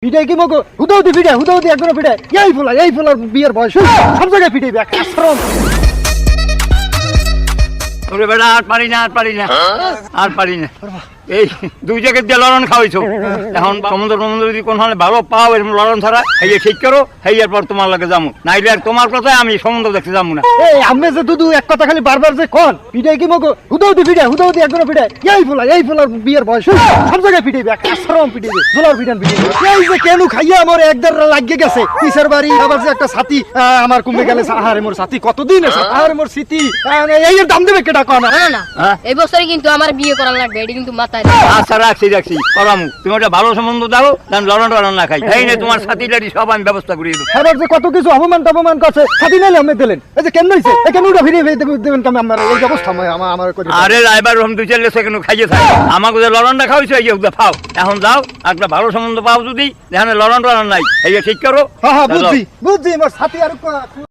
পিটাই কি মগো হুদাউদি পিটাই হুদাউদি একদম পিটাই এই ফুলার বিয়ের বয়স সব জায়গায় পিটাইবে আশ্রম ওরে বেটা আর পারি না এই দুই জায়গায় দিয়ে লড়ন খাওয়াইছো এখন সমুদ্র যদি কোন ভালো পাও এরকম লড়ন ছাড়া এই ঠিক করো এই পর তোমার লাগে যাবো নাইলে আর তোমার কথায় আমি সমুদ্র দেখতে যাবো না। এই আমি যে দুদু এক কথা খালি বারবার যে কোন পিটাই কি মগো হুদাউদি একদম পিটাই এই ফুলার বিয়ের বয়স সব জায়গায় পিটাইবে আশ্রম পিটাইবে জোলার পিটাইবে এই যে কেন খাইয়া আমার একদার লাগিয়ে গেছে পিছের বাড়ি আবার যে একটা সাথী আমার কমে গেলে আহারে মোর সাথী কতদিন আছে আহারে মোর স্মৃতি এই এর দাম দেবে কেটা কোন না এই বছরে কিন্তু আমার বিয়ে করা লাগবে এটা কিন্তু মাথায় আচ্ছা রাখছি করামু তুমি ওটা ভালো সম্বন্ধ দাও দেন লড়ন না খাই এই নে তোমার সাথী লাড়ি সব আমি ব্যবস্থা করিয়ে দেবো। এবার যে কত কিছু অপমান করছে সাথী নাইলে আমি দিলেন এই যে কেন হইছে এই কেন ওটা ফিরিয়ে দেবেন কেন আমার এই অবস্থা আমার করে আরে রাইবার রহম 2-4 সেকেন্ড খাইয়ে থাকে আমাকে যে লড়নটা খাওয়াইছো এই যে ফাও এখন যাও একটা ভালো সম্বন্ধ পাও যদি এখানে লড়ন নাই এই ঠিক করো। হ্যাঁ বুঝছি আমার সাথী আর